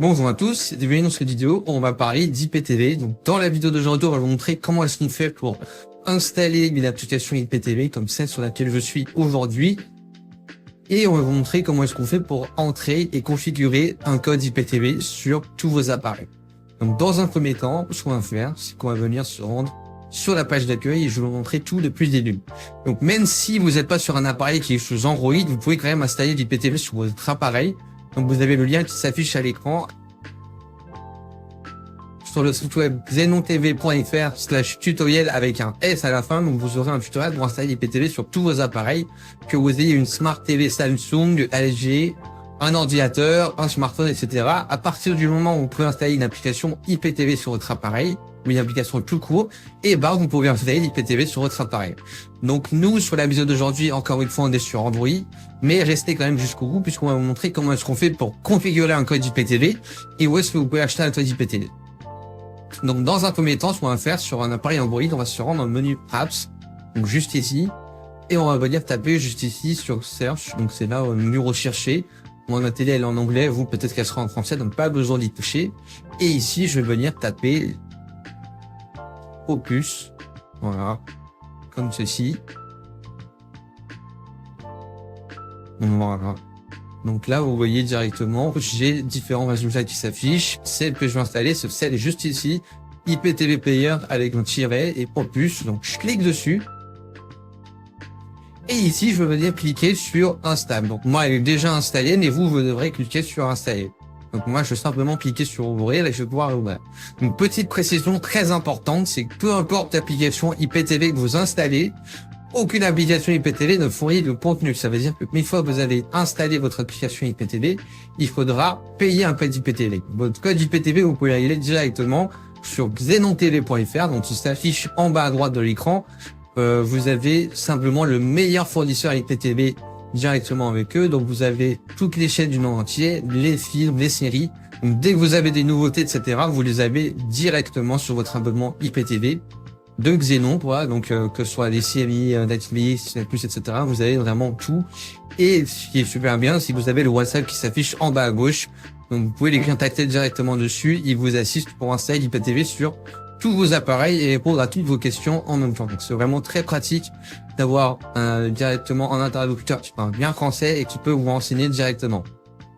Bonjour à tous, bienvenue dans cette vidéo où on va parler d'IPTV. Donc dans la vidéo d'aujourd'hui, on va vous montrer comment est-ce qu'on fait pour installer une application IPTV comme celle sur laquelle je suis aujourd'hui. Et on va vous montrer comment est-ce qu'on fait pour entrer et configurer un code IPTV sur tous vos appareils. Donc dans un premier temps, ce qu'on va faire, c'est qu'on va venir se rendre sur la page d'accueil et je vais vous montrer tout depuis le début. Donc même si vous n'êtes pas sur un appareil qui est sous Android, vous pouvez quand même installer l'IPTV sur votre appareil. Donc vous avez le lien qui s'affiche à l'écran sur le site web xenontv.fr/tutoriel avec un S à la fin. Donc vous aurez un tutoriel pour installer l'IPTV sur tous vos appareils, que vous ayez une Smart TV Samsung, LG, un ordinateur, un smartphone, etc. À partir du moment où vous pouvez installer une application IPTV sur votre appareil, ou une application tout court, et bah vous pouvez installer l'IPTV sur votre appareil. Donc nous, sur la vidéo d'aujourd'hui, encore une fois, on est sur Android, mais restez quand même jusqu'au bout puisqu'on va vous montrer comment est-ce qu'on fait pour configurer un code IPTV et où est-ce que vous pouvez acheter un code IPTV. Donc dans un premier temps, ce qu'on va faire sur un appareil Android, on va se rendre dans le menu Apps, donc juste ici, et on va venir taper juste ici sur Search, donc c'est là au menu rechercher. Moi, ma télé elle est en anglais, vous peut-être qu'elle sera en français, donc pas besoin d'y toucher. Et ici, je vais venir taper Opus, voilà, comme ceci. Voilà. Donc là, vous voyez directement, j'ai différents résultats qui s'affichent. Celle que je vais installer, celle est juste ici, IPTV Player avec un tiret et Opus. Donc je clique dessus. Et ici, je vais venir cliquer sur Install. Donc moi, elle est déjà installée, mais vous devrez cliquer sur Installer. Donc moi, je vais simplement cliquer sur Ouvrir et je vais pouvoir ouvrir. Une petite précision très importante, c'est que peu importe l'application IPTV que vous installez, aucune application IPTV ne fournit de contenu. Ça veut dire que une fois que vous avez installé votre application IPTV, il faudra payer un code IPTV. Votre code IPTV, vous pouvez y aller directement sur xenontv.fr, donc il s'affiche en bas à droite de l'écran. Vous avez simplement le meilleur fournisseur IPTV directement avec eux. Donc vous avez toutes les chaînes du monde entier, les films, les séries. Donc dès que vous avez des nouveautés, etc., vous les avez directement sur votre abonnement IPTV de Xenon, voilà. Donc que ce soit les séries, Netflix, Netflix, etc., vous avez vraiment tout. Et ce qui est super bien, c'est que vous avez le WhatsApp qui s'affiche en bas à gauche. Donc vous pouvez les contacter directement dessus. Ils vous assistent pour installer l'IPTV sur tous vos appareils et répondre à toutes vos questions en même temps. Donc c'est vraiment très pratique d'avoir directement un interlocuteur qui parle bien français et qui peut vous renseigner directement.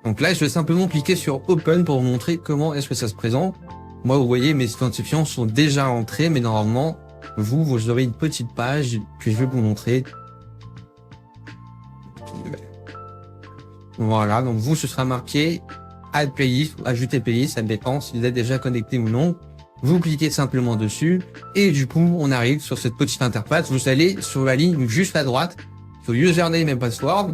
Donc là, je vais simplement cliquer sur Open pour vous montrer comment est-ce que ça se présente. Moi, vous voyez, mes identifiants sont déjà entrés, mais normalement, vous aurez une petite page que je vais vous montrer. Voilà, donc vous, ce sera marqué Add Playlist ou Ajouter Playlist, ça dépend si vous êtes déjà connecté ou non. Vous cliquez simplement dessus et du coup, on arrive sur cette petite interface. Vous allez sur la ligne juste à droite, sur Username et Password.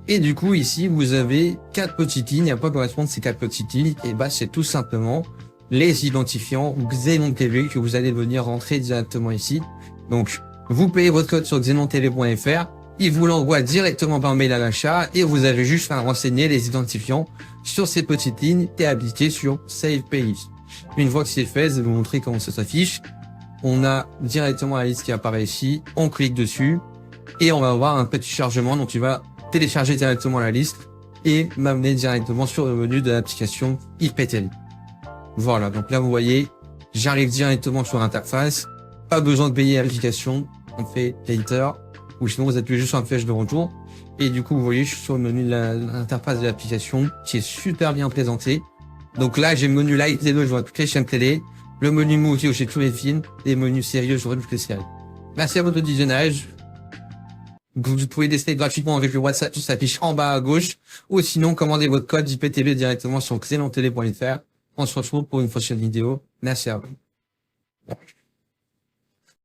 Et du coup, ici, vous avez 4 petites lignes. À quoi correspondent ces 4 petites lignes? Et bah, c'est tout simplement les identifiants XenonTV que vous allez venir rentrer directement ici. Donc, vous payez votre code sur xenontv.fr. Il vous l'envoie directement par mail à l'achat et vous avez juste à renseigner les identifiants sur ces petites lignes et appliquer sur Save Playlist. Une fois que c'est fait, je vais vous montrer comment ça s'affiche. On a directement la liste qui apparaît ici. On clique dessus et on va avoir un petit chargement. Donc, il va télécharger directement la liste et m'amener directement sur le menu de l'application IPTV. Voilà. Donc là, vous voyez, j'arrive directement sur l'interface. Pas besoin de payer l'application. On fait Later ou sinon vous appuyez juste sur un flèche de retour. Et du coup, vous voyez, je suis sur le menu de l'interface de l'application qui est super bien présenté. Donc là, j'ai le menu Light TV, je vois toutes les chaînes télé, le menu Movie où j'ai tous les films, et le menu Sérieux, je vois toutes les séries. Merci à votre visionnage. Vous pouvez tester gratuitement avec le WhatsApp qui s'affiche en bas à gauche, ou sinon, commandez votre code IPTV directement sur xenontv.fr. On se retrouve pour une prochaine vidéo. Merci à vous.